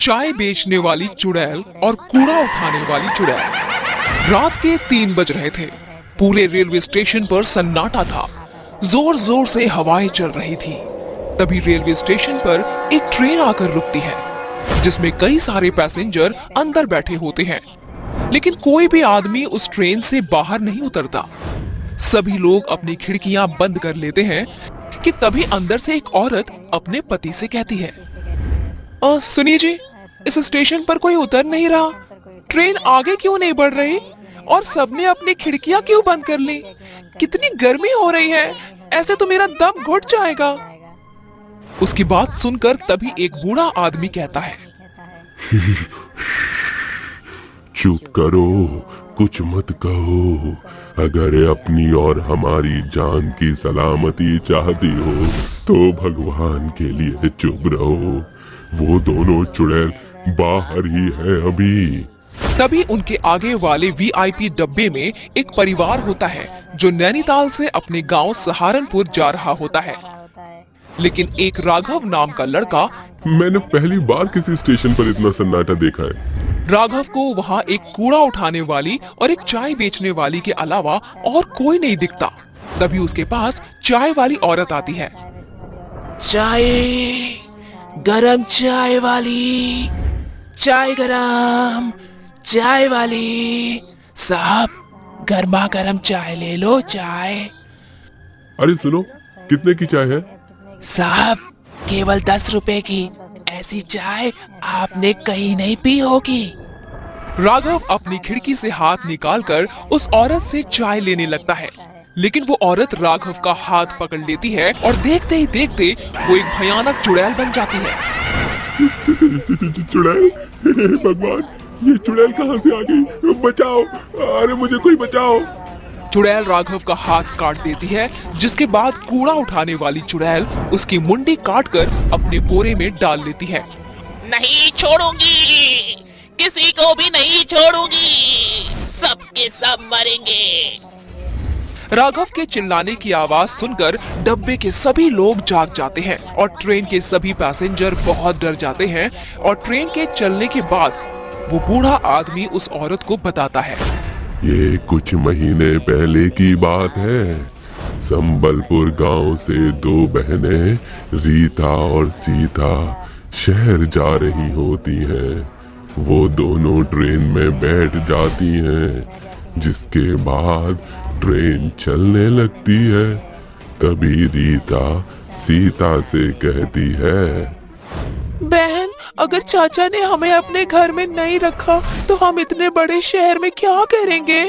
चाय बेचने वाली चुड़ैल और कूड़ा उठाने वाली चुड़ैल। रात के 3 बज रहे थे। पूरे रेलवे स्टेशन पर सन्नाटा था। जोर जोर से हवाएं चल रही थी। तभी रेलवे स्टेशन पर एक ट्रेन आकर रुकती है, जिसमें कई सारे पैसेंजर अंदर बैठे होते हैं, लेकिन कोई भी आदमी उस ट्रेन से बाहर नहीं उतरता। सभी लोग अपनी खिड़कियां बंद कर लेते हैं कि तभी अंदर से एक औरत अपने पति से कहती है, सुनिए जी, इस स्टेशन पर कोई उतर नहीं रहा, ट्रेन आगे क्यों नहीं बढ़ रही और सबने अपनी खिड़कियां क्यों बंद कर ली? कितनी गर्मी हो रही है, ऐसे तो मेरा दम घुट जाएगा। उसकी बात सुनकर तभी एक बूढ़ा आदमी कहता है, चुप करो, कुछ मत कहो। अगर अपनी और हमारी जान की सलामती चाहती हो तो भगवान के लिए चुप रहो। वो दोनों चुड़ैल बाहर ही है अभी। तभी उनके आगे वाले वीआईपी डब्बे में एक परिवार होता है जो नैनीताल से अपने गांव सहारनपुर जा रहा होता है। लेकिन एक राघव नाम का लड़का, मैंने पहली बार किसी स्टेशन पर इतना सन्नाटा देखा है। राघव को वहाँ एक कूड़ा उठाने वाली और एक चाय बेचने वाली के अलावा और कोई नहीं दिखता। तभी उसके पास चाय वाली औरत आती है। चाय, गरम चाय वाली, चाय गरम, चाय वाली साहब, गर्मा गर्म चाय ले लो, चाय। अरे सुनो, कितने की चाय है? साहब, केवल 10 रुपए की। ऐसी चाय आपने कहीं नहीं पी होगी। राघव अपनी खिड़की से हाथ निकालकर उस औरत से चाय लेने लगता है, लेकिन वो औरत राघव का हाथ पकड़ लेती है और देखते ही देखते वो एक भयानक चुड़ैल बन जाती है। चुड़ैल, भगवान, ये चुड़ैल कहाँ से आ गई? बचाओ, अरे मुझे कोई बचाओ। चुड़ैल राघव का हाथ काट देती है, जिसके बाद कूड़ा उठाने वाली चुड़ैल उसकी मुंडी काटकर अपने बोरे में डाल लेती है। नहीं छोड़ूंगी, किसी को भी नहीं छोड़ूंगी, सबके सब मरेंगे। राघव के चिल्लाने की आवाज सुनकर डब्बे के सभी लोग जाग जाते हैं और ट्रेन के सभी पैसेंजर बहुत डर जाते हैं। और ट्रेन के चलने के बाद वो बूढ़ा आदमी उस औरत को बताता है, ये कुछ महीने पहले की बात है। संबलपुर गांव से 2 बहनें रीता और सीता शहर जा रही होती हैं। वो दोनों ट्रेन में बैठ जाती हैं, जिसके बाद ट्रेन चलने लगती है। तभी रीता सीता से कहती है, बहन, अगर चाचा ने हमें अपने घर में नहीं रखा तो हम इतने बड़े शहर में क्या करेंगे?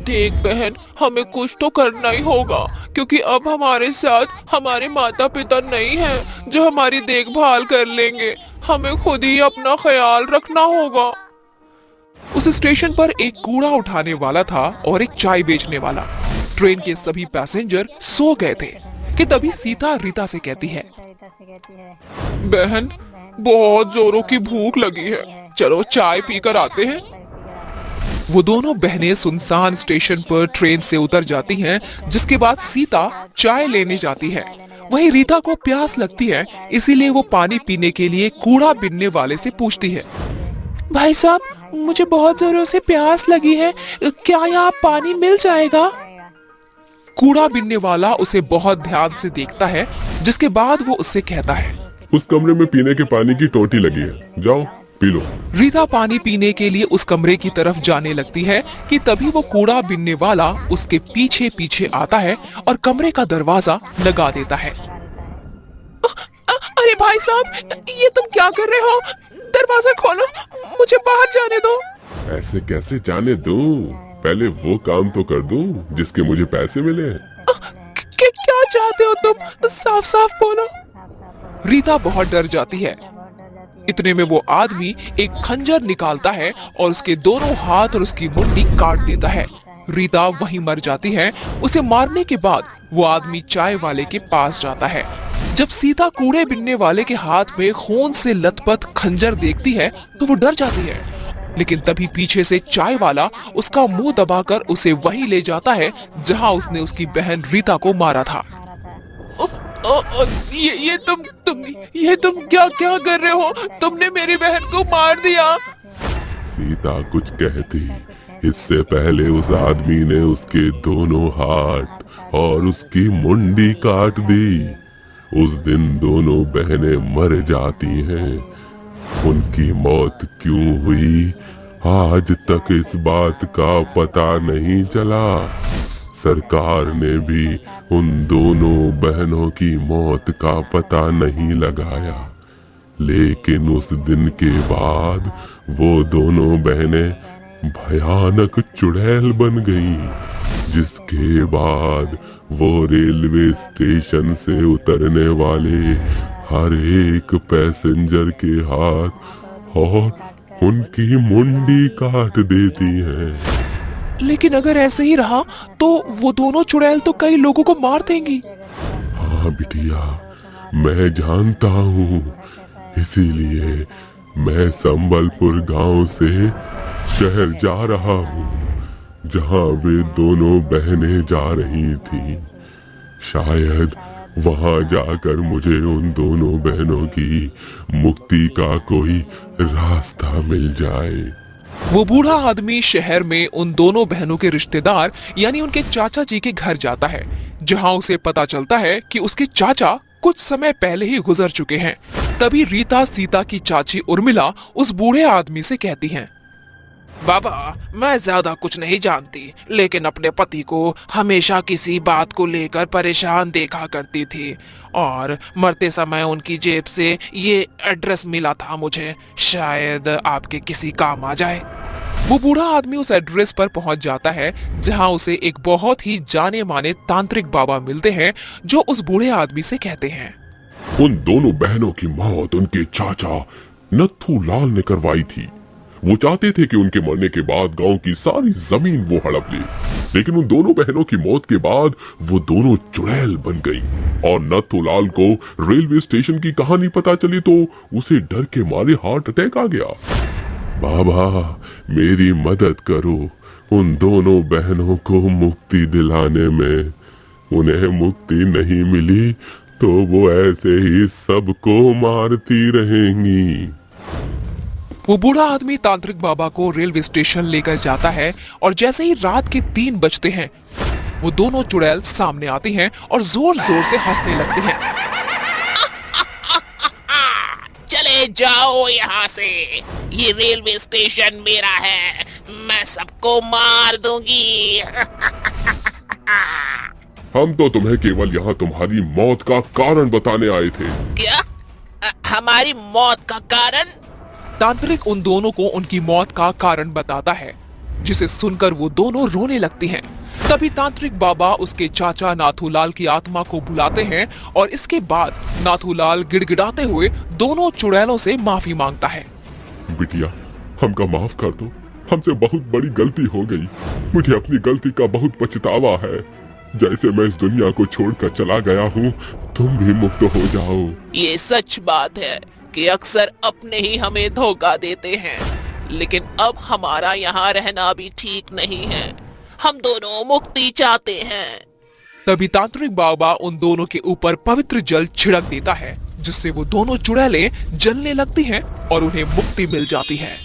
देख बहन, हमें कुछ तो करना ही होगा, क्योंकि अब हमारे साथ हमारे माता पिता नहीं हैं जो हमारी देखभाल कर लेंगे। हमें खुद ही अपना ख्याल रखना होगा। उस स्टेशन पर एक कूड़ा उठाने वाला था और एक चाय बेचने वाला। ट्रेन के सभी पैसेंजर सो गए थे कि तभी सीता रीता से कहती है, बहन, बहुत जोरों की भूख लगी है, चलो चाय पीकर आते हैं। वो दोनों बहनें सुनसान स्टेशन पर ट्रेन से उतर जाती हैं, जिसके बाद सीता चाय लेने जाती है। वहीं रीता को प्यास लगती है, इसीलिए वो पानी पीने के लिए कूड़ा बीनने वाले से पूछती है, भाई साहब, मुझे बहुत जोरों से प्यास लगी है, क्या यहाँ पानी मिल जाएगा? कूड़ा बीनने वाला उसे बहुत ध्यान से देखता है, जिसके बाद वो उससे कहता है, उस कमरे में पीने के पानी की टोटी लगी है, जाओ पी लो। रीता पानी पीने के लिए उस कमरे की तरफ जाने लगती है कि तभी वो कूड़ा बीनने वाला उसके पीछे पीछे आता है और कमरे का दरवाजा लगा देता है। अरे भाई साहब, ये तुम क्या कर रहे हो? दरवाजा खोलो, मुझे बाहर जाने दो। ऐसे कैसे जाने दूं? पहले वो काम तो कर दूं जिसके मुझे पैसे मिले। क्या चाहते हो तुम? साफ साफ बोलो। रीता बहुत डर जाती है। इतने में वो आदमी एक खंजर निकालता है और उसके दोनों हाथ और उसकी मुंडी काट देता है। रीता वहीं मर जाती है। उसे मारने के बाद वो आदमी चाय वाले के पास जाता है। जब सीता कूड़े बिनने वाले के हाथ में खून से लथपथ खंजर देखती है तो वो डर जाती है, लेकिन तभी पीछे से चाय वाला उसका मुंह दबाकर उसे वहीं ले जाता है जहां उसने उसकी बहन रीता को मारा था। ये तुम क्या क्या कर रहे हो? तुमने मेरी बहन को मार दिया। सीता कुछ कहती इससे पहले उस आदमी ने उसके दोनों हाथ और उसकी मुंडी काट दी। उस दिन दोनों बहनें मर जाती हैं। उनकी मौत क्यों हुई आज तक इस बात का पता नहीं चला। सरकार ने भी उन दोनों बहनों की मौत का पता नहीं लगाया, लेकिन उस दिन के बाद वो दोनों बहनें भयानक चुड़ैल बन गईं, जिसके बाद वो रेलवे स्टेशन से उतरने वाले हर एक पैसेंजर के हाथ और उनकी मुंडी काट देती हैं। लेकिन अगर ऐसे ही रहा तो वो दोनों चुड़ैल तो कई लोगों को मार देंगी। हाँ बिटिया, मैं जानता हूँ, इसीलिए मैं संबलपुर गांव से शहर जा रहा हूँ, जहाँ वे दोनों बहनें जा रही थीं। शायद वहां जाकर मुझे उन दोनों बहनों की मुक्ति का कोई रास्ता मिल जाए। वो बूढ़ा आदमी शहर में उन दोनों बहनों के रिश्तेदार यानी उनके चाचा जी के घर जाता है, जहां उसे पता चलता है कि उसके चाचा कुछ समय पहले ही गुजर चुके हैं। तभी रीता सीता की चाची उर्मिला उस बूढ़े आदमी से कहती हैं, बाबा, मैं ज्यादा कुछ नहीं जानती, लेकिन अपने पति को हमेशा किसी बात को लेकर परेशान देखा करती थी और मरते समय उनकी जेब से ये एड्रेस मिला था मुझे, शायद आपके किसी काम आ जाए। वो बूढ़ा आदमी उस एड्रेस पर पहुंच जाता है, जहां उसे एक बहुत ही जाने माने तांत्रिक बाबा मिलते हैं, जो उस बूढ़े आदमी से कहते हैं, उन दोनों बहनों की मौत उनके चाचा नत्थू लाल ने करवाई थी। वो चाहते थे कि उनके मरने के बाद गांव की सारी जमीन वो हड़प ले, लेकिन उन दोनों बहनों की मौत के बाद वो दोनों चुड़ैल बन गईं और नथुलाल को रेलवे स्टेशन की कहानी पता चली तो उसे डर के मारे हार्ट अटैक आ गया। बाबा, मेरी मदद करो उन दोनों बहनों को मुक्ति दिलाने में। उन्हें मुक्ति नहीं मिली तो वो ऐसे ही सबको मारती रहेंगी। वो बूढ़ा आदमी तांत्रिक बाबा को रेलवे स्टेशन लेकर जाता है और जैसे ही रात के 3 बजते हैं, वो दोनों चुड़ैल सामने आती हैं और जोर जोर से हंसने लगती हैं। चले जाओ यहाँ से, ये रेलवे स्टेशन मेरा है, मैं सबको मार दूंगी। हम तो तुम्हें केवल यहाँ तुम्हारी मौत का कारण बताने आए थे। क्या? हमारी मौत का कारण? तांत्रिक उन दोनों को उनकी मौत का कारण बताता है, जिसे सुनकर वो दोनों रोने लगती हैं। तभी तांत्रिक बाबा उसके चाचा नाथूलाल की आत्मा को बुलाते हैं और इसके बाद नाथूलाल गिड़गिड़ाते हुए दोनों चुड़ैलों से माफी मांगता है। बिटिया, हमका माफ कर दो, हमसे बहुत बड़ी गलती हो गई। मुझे अपनी गलती का बहुत पछतावा है। जैसे मैं इस दुनिया को छोड़कर चला गया हूँ, तुम भी मुक्त हो जाओ। ये सच बात है कि अक्सर अपने ही हमें धोखा देते हैं, लेकिन अब हमारा यहाँ रहना भी ठीक नहीं है। हम दोनों मुक्ति चाहते हैं। तभी तांत्रिक बाबा उन दोनों के ऊपर पवित्र जल छिड़क देता है, जिससे वो दोनों चुड़ैलें जलने लगती हैं और उन्हें मुक्ति मिल जाती है।